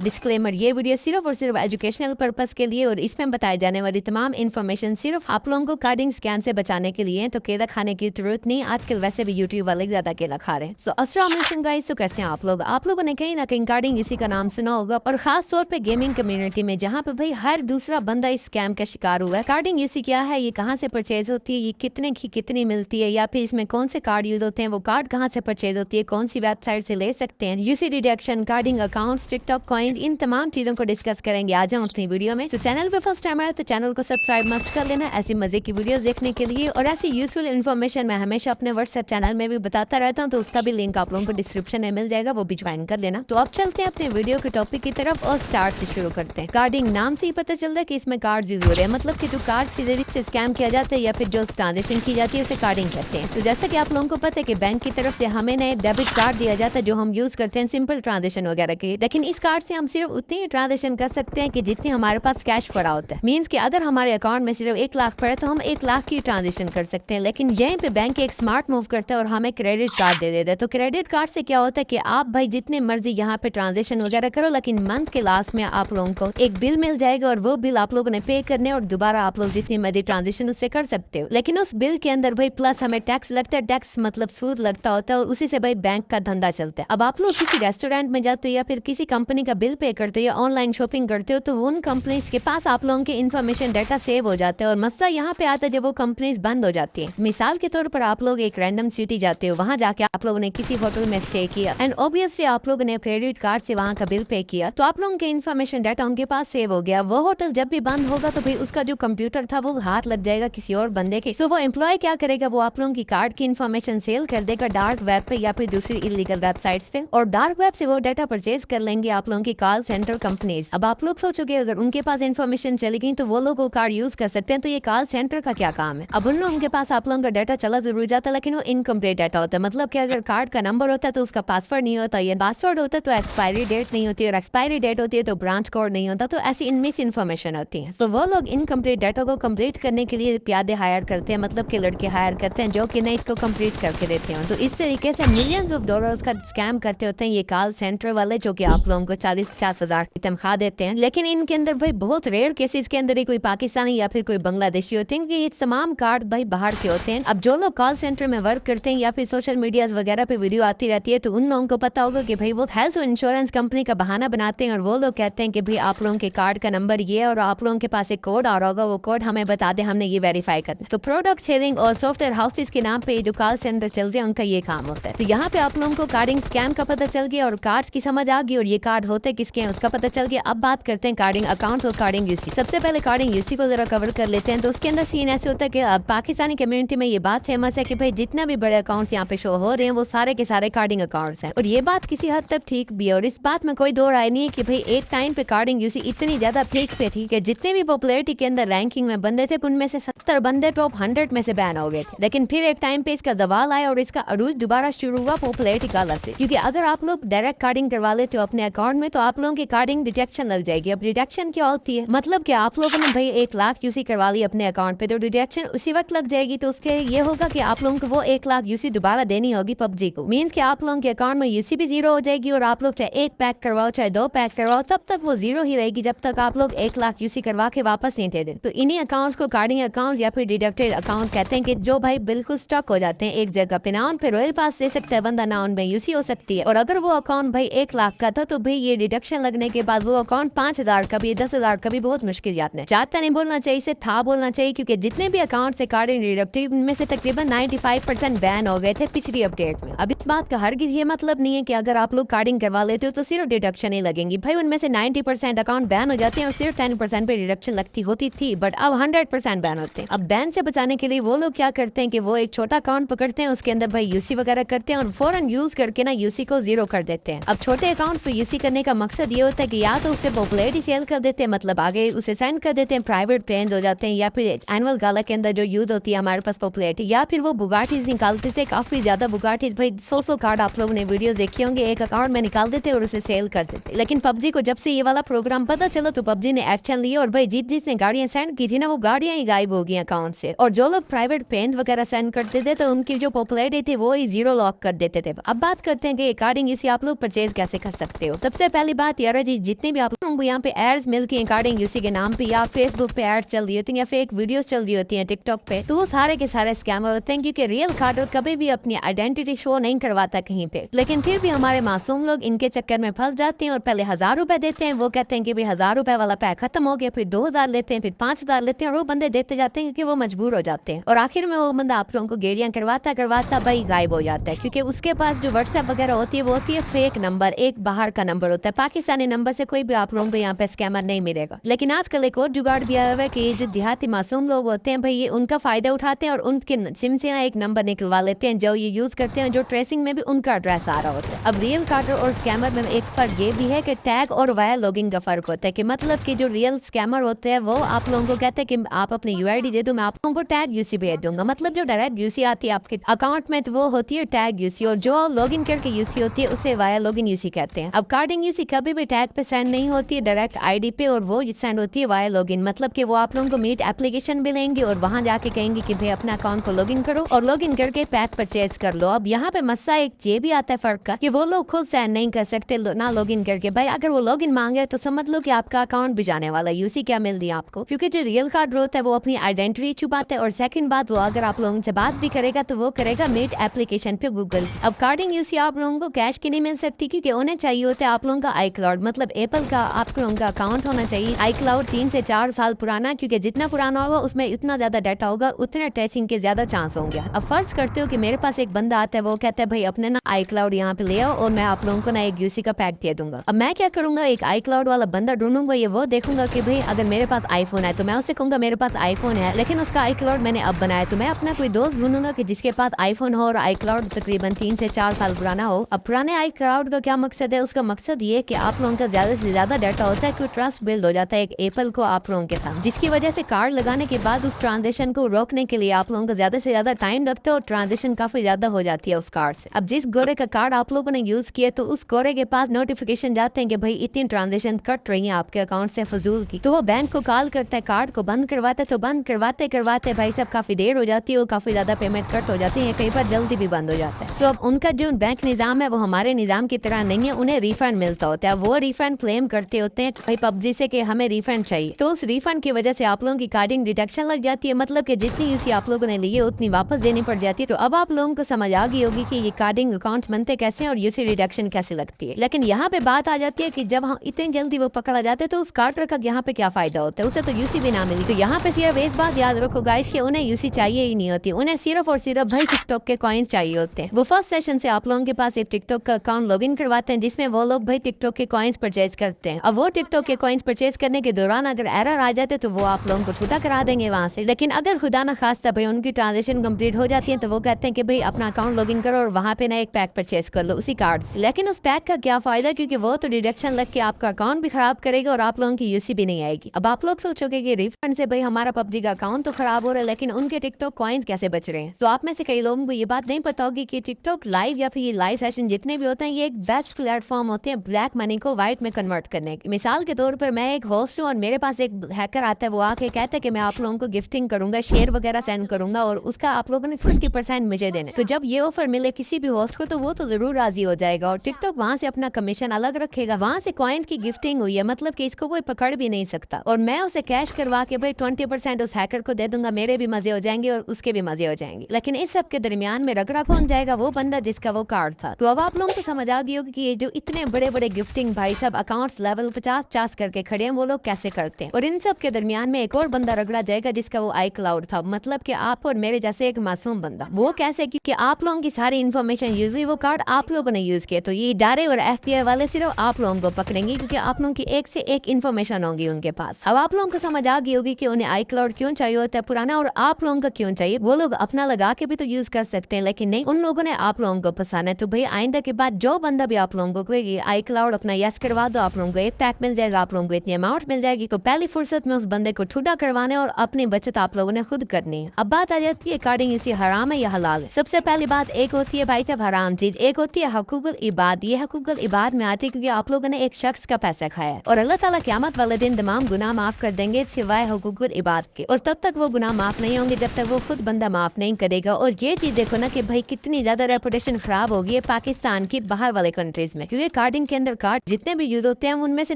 Disclaimer, ये video सिर्फ और सिर्फ एजुकेशनल पर्पस के लिए और इसमें बताए जाने वाली तमाम इन्फॉर्मेशन सिर्फ आप लोगों को कार्डिंग स्कैम से बचाने के लिए, तो केला खाने की जरूरत नहीं। आजकल वैसे भी यूट्यूब वाले ज्यादा केला खा रहे हैं। सो अस्सलाम वालेकुम गाइस, तो कैसे हैं आप लोग? आप लोगों ने कहीं ना कहीं कार्डिंग यूसी का नाम सुना होगा, और खास तौर पे गेमिंग कम्युनिटी में, जहाँ पे भाई हर दूसरा बंदा इस स्कैम का शिकार हुआ है। कार्डिंग यूसी क्या है, ये कहाँ से परचेज होती है, ये कितने की कितनी मिलती है, या फिर इसमें कौन से कार्ड यूज होते हैं, वो कार्ड कहाँ से परचेज होती है, कौन सी वेबसाइट से ले सकते हैं, UC deduction, carding account, TikTok coin, इन तमाम चीजों को डिस्कस करेंगे आज हम अपनी वीडियो में। तो चैनल पे फर्स्ट टाइम आया तो चैनल को सब्सक्राइब मस्ट कर लेना ऐसी मजे की वीडियोस देखने के लिए। और ऐसी यूजफुल इन्फॉर्मेशन मैं हमेशा अपने व्हाट्सएप चैनल में भी बताता रहता हूँ, तो उसका भी लिंक आप लोगों को डिस्क्रिप्शन में मिल जाएगा, वो भी ज्वाइन कर लेना। तो अब चलते हैं अपने वीडियो के टॉपिक की तरफ और स्टार्ट से शुरू करते हैं। कार्डिंग नाम से ही पता चल रहा है कि इसमें कार्ड यूज हो रहे हैं, मतलब कि जो कार्ड के जरिए से स्कैम किया जाता है या फिर जो ट्रांजेक्शन की जाती है उसे कार्डिंग कहते हैं। तो जैसा कि आप लोगों को पता है कि बैंक की तरफ से हमें नए डेबिट कार्ड दिया जाता है जो हम यूज करते हैं सिंपल ट्रांजेक्शन वगैरह के, लेकिन इस कार्ड से हम सिर्फ उतनी ही ट्रांजेक्शन कर सकते हैं कि जितनी हमारे पास कैश पड़ा होता है। मींस कि अगर हमारे अकाउंट में सिर्फ 1 लाख पड़े तो हम 1 लाख की ट्रांजेक्शन कर सकते हैं। लेकिन यहीं पे बैंक एक स्मार्ट मूव करता है और हमें क्रेडिट कार्ड दे देता है। तो क्रेडिट कार्ड से क्या होता है कि आप भाई जितने मर्जी यहाँ पे ट्रांजेक्शन वगैरह करो, लेकिन मंथ के लास्ट में आप लोगों को एक बिल मिल जाएगा और वो बिल आप लोगों ने पे करने और दोबारा आप लोग जितनी मर्जी ट्रांजेक्शन उससे कर सकते हो। लेकिन उस बिल के अंदर भाई प्लस हमें टैक्स लगता है, टैक्स मतलब सूद लगता होता है, और उसी से भाई बैंक का धंधा चलता है। अब आप लोग किसी रेस्टोरेंट में जाते हो या फिर किसी कंपनी का बिल पे करते हो या ऑनलाइन शॉपिंग करते हो, तो उन कंपनीज के पास आप लोगों के इन्फॉर्मेशन डाटा सेव हो जाता है। और मसला यहाँ पे आता है जब वो कंपनीज बंद हो जाती है। मिसाल के तौर पर आप लोग एक रैंडम सिटी जाते हो, वहाँ जाके आप लोगों ने किसी होटल में स्टे किया एंड ऑब्वियसली आप लोगों ने क्रेडिट कार्ड से वहाँ का बिल पे किया, तो आप लोगों के इन्फॉर्मेशन डाटा उनके पास सेव हो गया। वो होटल जब भी बंद होगा तो भाई उसका जो कंप्यूटर था वो हाथ लग जाएगा किसी और बंदे के। सो वो एम्प्लॉय क्या करेगा, वो आप लोगों की कार्ड की इन्फॉर्मेशन सेल कर देगा डार्क वेब पे या फिर दूसरी इलीगल वेबसाइट्स पे, और डार्क वेब से वो डाटा परचेज कर लेंगे आप लोगों की कॉल सेंटर कंपनीज। अब आप लोग सोचोगे अगर उनके पास इन्फॉर्मेशन चली गई तो वो लोग वो कार्ड यूज कर सकते हैं, तो ये कॉल सेंटर का क्या काम है? अब उन लोगों के पास आप लोगों का डाटा चला जरूर जाता है, लेकिन वो इनकम्प्लीट डाटा होता है। मतलब कि अगर कार्ड का नंबर होता है तो उसका पासवर्ड नहीं होता, या पासवर्ड होता है तो एक्सपायरी डेट नहीं होती, और एक्सपायरी डेट होती है तो ब्रांच कोड नहीं होता, तो ऐसी मिस इन्फॉर्मेशन होती है। तो वो लोग इनकम्प्लीट डाटा को कम्प्लीट करने के लिए प्यादे हायर करते हैं, मतलब कि लड़के हायर करते हैं जो कि नहीं इसको कम्प्लीट करके देते हैं। तो इस तरीके से मिलियंस ऑफ डॉलर्स का स्कैम करते होते हैं ये कॉल सेंटर वाले, जो कि आप लोगों को 40-50 हजार की तनख्वाह देते हैं। लेकिन इनके अंदर भाई बहुत रेयर केसेस के अंदर ही कोई पाकिस्तानी या फिर कोई बांग्लादेशी होते हैं कि ये तमाम कार्ड भाई बाहर के होते हैं। अब जो लोग कॉल सेंटर में वर्क करते हैं या फिर सोशल मीडिया वगैरह पे वीडियो आती रहती है, तो उन लोगों को पता होगा कि भाई वो हेल्थ इंश्योरेंस कंपनी का बहाना बनाते हैं, और वो लोग कहते हैं कि भाई आप लोगों के कार्ड का नंबर ये और आप लोगों के पास एक कोड आ रहा होगा, वो कोड हमें बता दे, हमने ये वेरीफाई करना। तो प्रोडक्ट सेलिंग और सॉफ्टवेयर हाउसेस के नाम पे जो कॉल सेंटर चल रहे हैं उनका ये काम होता है। तो यहाँ पे आप लोगों को कार्डिंग स्कैम का पता चल गया और कार्ड्स की समझ आ गई, और ये कार्ड होते किसके हैं उसका पता चल गया। अब बात करते हैं कार्डिंग अकाउंट और कार्डिंग यूसी। सबसे पहले कार्डिंग यूसी को जरा कवर कर लेते हैं। तो उसके अंदर सीन ऐसे होता है कि पाकिस्तानी कम्युनिटी में ये बात फेमस है कि भाई जितना भी बड़े अकाउंट्स यहाँ पे शो हो रहे हैं वो सारे के सारे कार्डिंग अकाउंट्स हैं, और ये बात किसी हद तक ठीक भी है। और इस बात में कोई दो राय नहीं है कि भाई एक टाइम पे कार्डिंग यूसी इतनी ज्यादा पीक पे थी कि जितने भी पॉपुलैरिटी के अंदर रैंकिंग में बंदे थे उनमें से 70 बंदे टॉप 100 में से बैन हो गए थे। लेकिन फिर एक टाइम पे इसका जवाल आया और इसका अरूज दोबारा शुरू हुआ पॉपुलैरिटी का से, क्योंकि अगर आप लोग डायरेक्ट कार्डिंग करवा लेते हो अपने अकाउंट में तो आप लोगों की कार्डिंग डिटेक्शन लग जाएगी। अब डिटेक्शन क्या होती है, मतलब कि आप लोगों ने भाई 1 लाख यूसी करवा ली अपने अकाउंट पे, तो डिटेक्शन उसी वक्त लग जाएगी। तो उसके ये होगा कि आप लोगों को वो 1 लाख यूसी दोबारा देनी होगी पबजी को। मींस कि आप लोगों के अकाउंट में यूसी भी जीरो हो जाएगी, और आप लोग चाहे 1 पैक करवाओ चाहे 2 पैक करवाओ तब तक वो जीरो ही रहेगी जब तक आप लोग 1 लाख यूसी करवा के वापस नहीं दे दें। तो इन्हीं अकाउंट्स को कार्डिंग अकाउंट या फिर डिडक्टेड अकाउंट कहते हैं, कि जो भाई बिल्कुल स्टक हो जाते हैं एक जगह पे, ना उन पे रॉयल पास दे सकता है बंदा, ना उनमें यूसी हो सकती है। और अगर वो अकाउंट भाई 1 लाख का था तो भाई ये डिडक्शन लगने के बाद वो अकाउंट 5,000 का भी 10,000 का भी बहुत मुश्किल जाता है। चाहता नहीं बोलना चाहिए, इसे था बोलना चाहिए, क्योंकि जितने भी अकाउंट से कार्डिंग डिडक्टिव उनमें से तकरीबन 95% बैन हो गए थे पिछली अपडेट में। अब इस बात का हरगिज ये मतलब नहीं है कि अगर आप लोग कार्डिंग करवा लेते हो तो सिर्फ डिडक्शन ही लगेंगी। भाई उनमें से 90% अकाउंट बैन हो जाते हैं और सिर्फ 10% पे डिडक्शन लगती होती थी, बट अब 100% बैन होते हैं। अब बैन से बचाने के लिए वो लोग क्या करते हैं कि वो एक छोटा अकाउंट पकड़ते हैं, उसके अंदर भाई यूसी वगैरह करते हैं और फौरन यूज करके ना यूसी को जीरो कर देते हैं। अब छोटे अकाउंट पे यूसी करने का मकसद ये होता है कि या तो उसे पॉपुलैरिटी सेल कर देते हैं, मतलब आगे उसे सेंड कर देते हैं, प्राइवेट प्लेन हो जाते हैं, या फिर एनुअल गाला के अंदर जो यूज होती है हमारे पास पॉपुलैरिटी, या फिर वो बुगाटीज निकालते थे, काफी ज्यादा बुगाटीज, भाई 100 कार्ड आप लोगों ने वीडियो देखे होंगे, एक अकाउंट में निकाल देते और उसे सेल कर देते। लेकिन पबजी को जब से ये वाला प्रोग्राम पता चला तो पबजी ने एक्शन लिया, और भाई जिसने गाड़ियां सेंड की थी ना वो गाड़ियां ही गायब हो गई अकाउंट से, और जो लोग प्राइवेट पेन वगैरह सेंड करते थे तो उनकी जो पॉपुलैरिटी थी वो ही जीरो लॉक कर देते थे। अब बात करते हैं कि कार्डिंग यूसी आप लोग परचेज कैसे कर सकते हो। सबसे पहली पहली बात यार जी, जितने भी आप लोगों को यहाँ पे एड्स मिलती हैं कार्डिंग यूसी के नाम पे, या फेसबुक पे एड चल रही होती है या फेक वीडियोस चल रही होती हैं टिकटॉक पे, तो वो सारे के सारे स्कैमर होते हैं, क्योंकि रियल कार्डर कभी भी अपनी आइडेंटिटी शो नहीं करवाता कहीं पे। लेकिन फिर भी हमारे मासूम लोग इनके चक्कर में फंस जाते हैं और पहले 1000 रुपए देते हैं। वो कहते हैं कि भाई 1000 रुपए वाला पैक खत्म हो गया, फिर 2000 लेते हैं, फिर 5000 लेते हैं, और वो बंदे देते जाते हैं क्योंकि वो मजबूर हो जाते हैं। और आखिर में वो बंदा आप लोगों को गेड़ियां करवाता करवाता भाई गायब हो जाता है, क्योंकि उसके पास जो व्हाट्सएप वगैरह होती है वो होती है फेक नंबर, एक बाहर का नंबर होता है। पाकिस्तानी नंबर से कोई भी आप लोगों को यहाँ पे स्कैमर नहीं मिलेगा। लेकिन आजकल एक और जुगाड़ भी आया हुआ है कि जो देहाती मासूम लोग होते हैं भाई, ये उनका फायदा उठाते हैं और उनके सिम से ना एक नंबर निकलवा लेते हैं जो ये यूज करते हैं, जो ट्रेसिंग में भी उनका एड्रेस आ रहा होता है। अब रियल कार्डर और स्कैमर में एक फर्क ये भी है कि टैग और वाया लॉगिंग का फर्क होता है, कि मतलब कि जो रियल स्कैमर होते हैं वो आप लोगों को कहते हैं कि आप अपनी यूआईडी दे दो, मैं आप लोगों को टैग यूसी भेज दूंगा। मतलब जो डायरेक्ट यूसी आती है आपके अकाउंट में तो वो होती है टैग यूसी, और जो लॉगिन करके यूसी होती है उसे वाया लॉगिन यूसी कहते हैं। अब कार्डिंग यूसी कभी भी टैग पे सेंड नहीं होती है, डायरेक्ट आईडी पे, और वो सेंड होती है वाया लॉगिन। मतलब कि वो आप लोगों को मीट एप्लीकेशन भी लेंगे और वहां जाके कहेंगे कि भाई अपना अकाउंट को लॉगिन करो और लॉगिन करके पैक परचेज कर लो। अब यहाँ पे मसला एक ये भी आता है फर्क का कि वो लोग खुद सेंड नहीं कर सकते ना लॉगिन करके। भाई अगर वो लॉगिन मांगे तो समझ लो कि आपका अकाउंट भी जाने वाला, यूसी क्या मिल रही है आपको, क्योंकि जो रियल कार्ड होता है वो अपनी आइडेंटिटी छुपाता है। और सेकंड बात, वो अगर आप लोगों से बात भी करेगा तो वो करेगा मीट एप्लीकेशन पे गूगल। अब कार्डिंग यूसी आप लोगों को कैश की नहीं मिल सकती, क्योंकि उन्हें चाहिए होता है आप लोगों का आई क्लाउड, मतलब एप्पल का आप लोगों का अकाउंट होना चाहिए आई क्लाउड 3 से 4 साल पुराना, क्योंकि जितना पुराना होगा उसमें इतना ज्यादा डाटा होगा, उतने ट्रेसिंग के ज्यादा चांस होंगे। अब फर्ज करते हो कि मेरे पास एक बंदा आता है, वो कहता है भाई अपने ना आई क्लाउड यहाँ पे ले आओ और मैं आप लोगों को ना एक यूसी का पैक दे दूंगा। अब मैं क्या करूंगा, एक आई क्लाउड वाला बंदा ढूंढूंगा, ये वो देखूंगा कि भाई अगर मेरे पास आईफोन है तो मैं उससे कहूंगा मेरे पास आईफोन है, लेकिन उसका आई क्लाउड मैंने अब बनाया, तो मैं अपना कोई दोस्त ढूंढूंगा कि जिसके पास आईफोन हो और आई क्लाउड तकरीबन 3 से 4 साल पुराना हो। अब पुराने आई क्लाउड का क्या मकसद है, उसका मकसद ये कि आप लोगों का ज्यादा से ज्यादा डाटा होता है, कि ट्रस्ट बिल्ड हो जाता है एक एप्पल को आप लोगों के साथ, जिसकी वजह से कार्ड लगाने के बाद उस ट्रांजेक्शन को रोकने के लिए आप लोगों को ज्यादा से ज्यादा टाइम लगता है और ट्रांजेक्शन काफी ज्यादा हो जाती है उस कार्ड से। अब जिस गोरे का कार्ड आप लोगों ने यूज किया तो उस गोरे के पास नोटिफिकेशन जाते हैं कि भाई इतनी ट्रांजेक्शन कट रही है आपके अकाउंट से फजूल की, तो वो बैंक को कॉल करता है, कार्ड को बंद करवाता है। तो बंद करवाते करवाते भाई सब काफी देर हो जाती है और काफी ज्यादा पेमेंट कट हो जाती है, कई बार जल्दी भी बंद हो जाता है। तो अब उनका जो बैंक निजाम है वो हमारे निजाम की तरह नहीं है, उन्हें रिफंड मिलता होता है। वो रिफंड क्लेम करते होते हैं भाई पबजी से कि हमें रिफंड चाहिए, तो उस रिफंड की वजह से आप लोगों की कार्डिंग डिडक्शन लग जाती है, मतलब कि जितनी यूसी आप लोगों ने ली है उतनी वापस देनी पड़ जाती है। तो अब आप लोगों को समझ आ गई होगी कि ये कार्डिंग अकाउंट्स बनते कैसे हैं और यूसी डिडक्शन कैसे लगती है। लेकिन यहाँ पे बात आ जाती है कि जब हम इतनी जल्दी वो पकड़ा जाते हैं तो उस कार्डर का यहाँ पे क्या फायदा होता है, उसे तो यूसी भी ना मिली। तो यहाँ पे सिर्फ एक बात याद रखो गाइस कि उन्हें यूसी चाहिए ही नहीं होती, उन्हें सिर्फ और सिर्फ भाई टिकटॉक के कॉइन्स चाहिए होते हैं। वो फर्स्ट सेशन से आप लोगों के पास एक टिकटॉक का अकाउंट लॉगिन करवाते हैं, जिसमें वो लोग भाई टिकटॉक के कॉइन्स परचेज करते हैं। अब वो टिकटॉक के कॉइन्स परचेज करने के दौरान अगर एरर आ जाते तो वो आप लोगों को छूटा करा देंगे वहाँ से। लेकिन अगर खुदा ना खास्ता भाई उनकी ट्रांजेक्शन कंप्लीट हो जाती है तो वो कहते हैं कि भाई अपना अकाउंट लॉगिन करो और वहाँ पे ना एक पैक परचेज कर लो उसी कार्ड से। लेकिन उस पैक का क्या फायदा, क्योंकि वो तो डिडक्शन लग के आपका अकाउंट भी खराब करेगा और आप लोगों की यूसी भी नहीं आएगी। अब आप लोग सोचोगे कि रिफंड से भाई हमारा पबजी का अकाउंट तो खराब हो रहा है, लेकिन उनके टिकटॉक कॉइन्स कैसे बच रहे हैं। तो आप में से कई लोगों को ये बात नहीं पता होगी कि टिकटॉक लाइव या फिर ये लाइव सेशन जितने भी होते हैं ये एक बेस्ट प्लेटफॉर्म होते हैं ब्लैक मनी को व्हाइट में कन्वर्ट करने की। मिसाल के तौर पर मैं एक होस्ट हूँ और मेरे पास एक हैकर आता है, वो आके कहता है कि मैं आप लोगों को गिफ्टिंग करूंगा, शेयर वगैरह सेंड करूंगा और उसका आप लोगों ने 50% मुझे देना। तो जब ये ऑफर मिले किसी भी होस्ट को तो वो तो जरूर राजी हो जाएगा और टिकटॉक वहाँ से अपना कमीशन अलग रखेगा। वहाँ से कॉइन्स की गिफ्टिंग हुई है, मतलब कि इसको कोई पकड़ भी नहीं सकता और मैं उसे कैश करवा के भाई 20% उस हैकर को दे दूंगा, मेरे भी मजे हो जाएंगे और उसके भी मजे हो जाएंगे। लेकिन इस सब के दरमियान में रगड़ा कौन जाएगा, वो बंदा जिसका वो कार्ड था। तो अब आप लोगों को समझ आ गई होगी कि ये जो इतने बड़े बड़े गिफ्टिंग भाई सब अकाउंट्स लेवल 50 करके खड़े हैं वो लोग कैसे करते हैं। और इन सब के दरमियान में एक और बंदा रगड़ा जाएगा जिसका वो आई क्लाउड था, मतलब कि आप और मेरे जैसे एक मासूम बंदा। वो कैसे, क्योंकि आप लोगों की सारी इन्फॉर्मेशन यूजली वो कार्ड आप लोगों ने यूज किया, तो ये डारे और FBI वाले सिर्फ आप लोगों को पकड़ेंगे क्योंकि आप लोगों की एक से एक इन्फॉर्मेशन होगी उनके पास। अब आप लोगों को समझ आ गई होगी कि उन्हें आई क्लाउड क्यों चाहिए होता है पुराना और आप लोगों का क्यों चाहिए। वो लोग अपना लगा के भी तो यूज कर सकते हैं, लेकिन नहीं, उन लोगों ने आप लोगों को पसंद है। तो भाई आइंदा के बाद जो बंदा भी आप लोगों को आई क्लाउड अपना यस करवा दो, आप लोगों को एक पैक मिल जाएगा, आप लोगों को इतनी अमाउंट मिल जाएगी। तो पहली फुर्सत में उस बंदे को ठुडा करवाने और अपनी बचत आप लोगों ने खुद करनी है। अब बात आ जाती है कार्डिंग इसी हराम है या हलाल है। सबसे पहली बात एक होती है भाई साहब हराम चीज, एक होती है हकूकुल इबाद। ये हकूकुल इबाद में आती है क्योंकि आप लोगों ने एक शख्स का पैसा खाया और अल्लाह ताला क़यामत वाले दिन तमाम गुनाह माफ कर देंगे सिवाय हकूकुल इबाद के, और तब तक वो गुनाह माफ नहीं होंगे जब तक वो खुद बंदा माफ नहीं करेगा। और ये चीज देखो ना कि भाई कितनी ज्यादा रेपुटेशन खराब होगी पाकिस्तान की बाहर वाले कंट्रीज में, क्योंकि कार्डिंग के अंदर डिजिटल कार्ड जितने भी यूज होते हैं उनमें से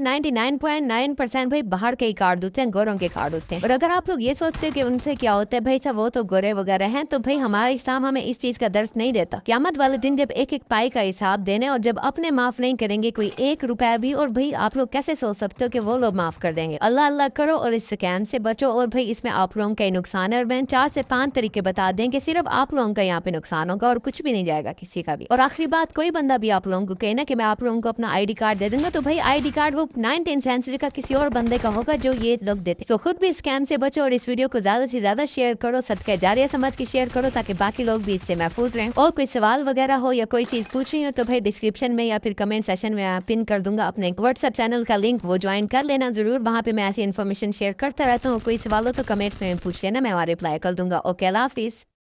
99.9% भाई बाहर के ही कार्ड होते हैं, गोरों के कार्ड होते हैं। और अगर आप लोग ये सोचते हो कि उनसे क्या होता है, भाई साहब वो तो गोरे वगैरह हैं, तो भाई हमारा इस्लाम हमें इस चीज का दर्ज नहीं देता। क़यामत वाले दिन जब एक एक पाई का हिसाब देने और जब अपने माफ नहीं करेंगे कोई 1 रुपया भी, और भाई आप लोग कैसे सोच सकते हो कि वो लोग माफ कर देंगे। अल्लाह अल्लाह करो और इस स्कैम से बचो। और भाई इसमें आप लोगों का नुकसान है, और मैं 4 से 5 तरीके बता दें कि सिर्फ आप लोगों का यहाँ पे नुकसान होगा और कुछ भी नहीं जाएगा किसी का भी। और आखिरी बात, कोई बंदा भी आप लोगों को कहे ना कि मैं आप लोगों को अपना ID कार्ड दे दूंगा, तो भाई ID कार्ड वो 19 सेंचुरी का किसी और बंदे का होगा जो ये लोग देते। तो खुद भी स्कैम से बचो और इस वीडियो को ज्यादा से ज्यादा शेयर करो, सदका जारिया समझ के शेयर करो ताकि बाकी लोग भी इससे महफूज रहें। और कोई सवाल वगैरह हो या कोई चीज पूछ रही हो तो भाई डिस्क्रिप्शन में या फिर कमेंट सेशन में पिन कर दूंगा अपने व्हाट्सएप चैनल का लिंक, वो ज्वाइन कर लेना जरूर। वहाँ पे मैं ऐसी इन्फॉर्मेशन शेयर करता रहता हूँ। कोई सवाल हो तो कमेंट में पूछ लेना, मैं वहाँ रिप्लाई कर दूंगा। ओके, अल्लाह हाफिज।